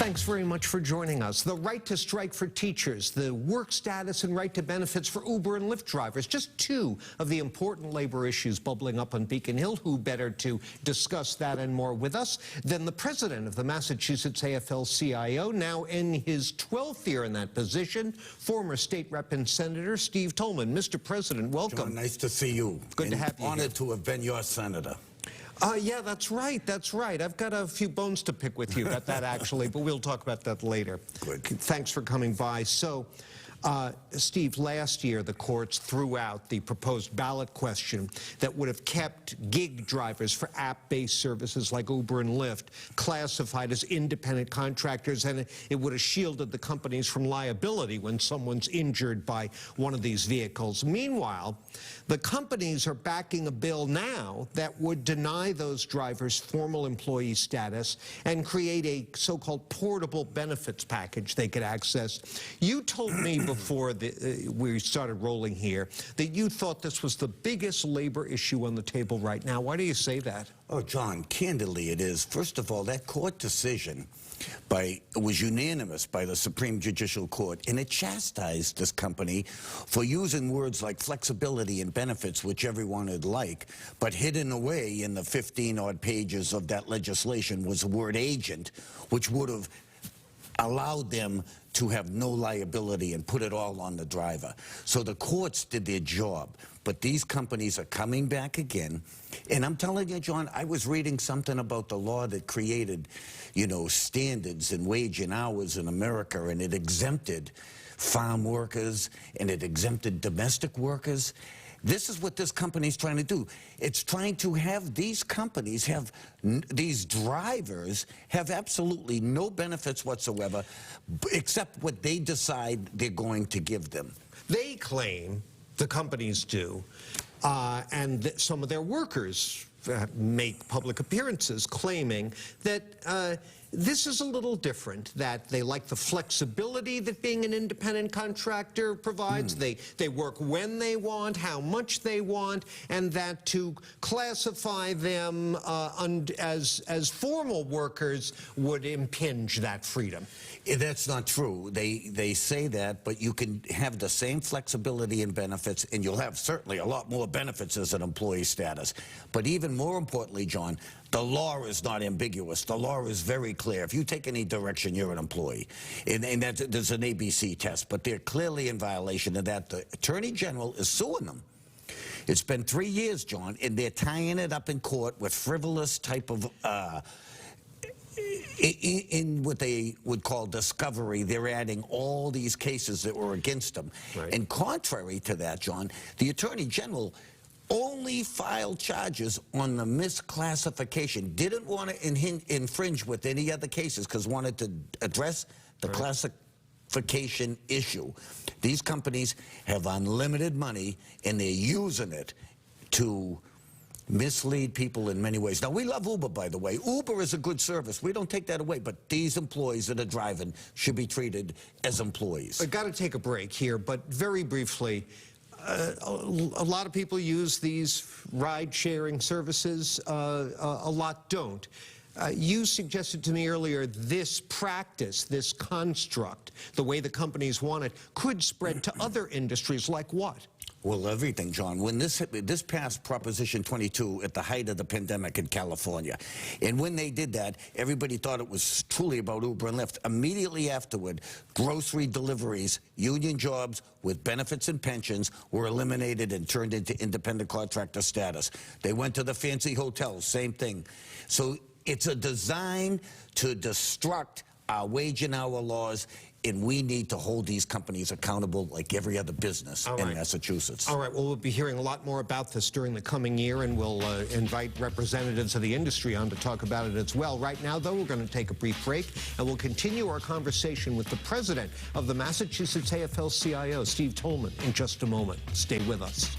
Thanks very much for joining us. The right to strike for teachers, the work status and right to benefits for Uber and Lyft drivers, just two of the important labor issues bubbling up on Beacon Hill. Who better to discuss that and more with us than the president of the Massachusetts AFL-CIO, now in his 12th year in that position, former state rep and senator Steve Tolman. Mr. President, welcome. John, nice to see you. Good to have you Honored here. to have been your senator. Yeah, that's right. That's right. I've got a few bones to pick with you about that, actually, but we'll talk about that later. Good. Thanks for coming by. So, Steve, last year the courts threw out the proposed ballot question that would have kept gig drivers for app-based services like Uber and Lyft classified as independent contractors, and it would have shielded the companies from liability when someone's injured by one of these vehicles. Meanwhile, the companies are backing a bill now that would deny those drivers formal employee status and create a so-called portable benefits package they could access. You told me before we started rolling here that you thought this was the biggest labor issue on the table right now. Why do you say that? Oh, John, candidly it is. First of all, that court decision was unanimous by the Supreme Judicial Court, and it chastised this company for using words like flexibility and benefits, which everyone would like, but hidden away in the 15-odd pages of that legislation was the word agent, which would have allowed them to have no liability and put it all on the driver. So the courts did their job, but these companies are coming back again. And I'm telling you, John, I was reading something about the law that created, you know, standards in wage and hours in America, and it exempted farm workers and it exempted domestic workers. This is what this company is trying to do. It's trying to have these companies have, these drivers have absolutely no benefits whatsoever, except what they decide they're going to give them. They claim, the companies do, and some of their workers make public appearances claiming that this is a little different, that they like the flexibility that being an independent contractor provides. They work when they want, how much they want, and that to classify them as formal workers would impinge that freedom. That's not true. They say that, but you can have the same flexibility and benefits, and you'll have certainly a lot more benefits as an employee status. But even more importantly, John, the law is not ambiguous. The law is very clear. If you take any direction, you're an employee. And there's an ABC test, but they're clearly in violation of that. The Attorney General is suing them. It's been 3 years, John, and they're tying it up in court with frivolous type of in what they would call discovery. They're adding all these cases that were against them. Right. And contrary to that, John, the Attorney General only filed charges on the misclassification, didn't want to infringe with any other cases because wanted to address the classification issue. These companies have unlimited money and they're using it to mislead people in many ways. Now, we love Uber, by the way. Uber is a good service. We don't take that away, but these employees that are driving should be treated as employees. I've got to take a break here, but very briefly, a lot of people use these ride-sharing services. A lot don't. You suggested to me earlier this practice, this construct, the way the companies want it, could spread to other industries like what? Well, everything, John. When this passed Proposition 22 at the height of the pandemic in California, and when they did that, everybody thought it was truly about Uber and Lyft. Immediately afterward, grocery deliveries, union jobs with benefits and pensions were eliminated and turned into independent contractor status. They went to the fancy hotels, same thing. So it's a design to destruct our wage and hour laws, and we need to hold these companies accountable like every other business in Massachusetts. All right, well, we'll be hearing a lot more about this during the coming year, and we'll invite representatives of the industry on to talk about it as well. Right now, though, we're going to take a brief break, and we'll continue our conversation with the president of the Massachusetts AFL-CIO, Steve Tolman, in just a moment. Stay with us.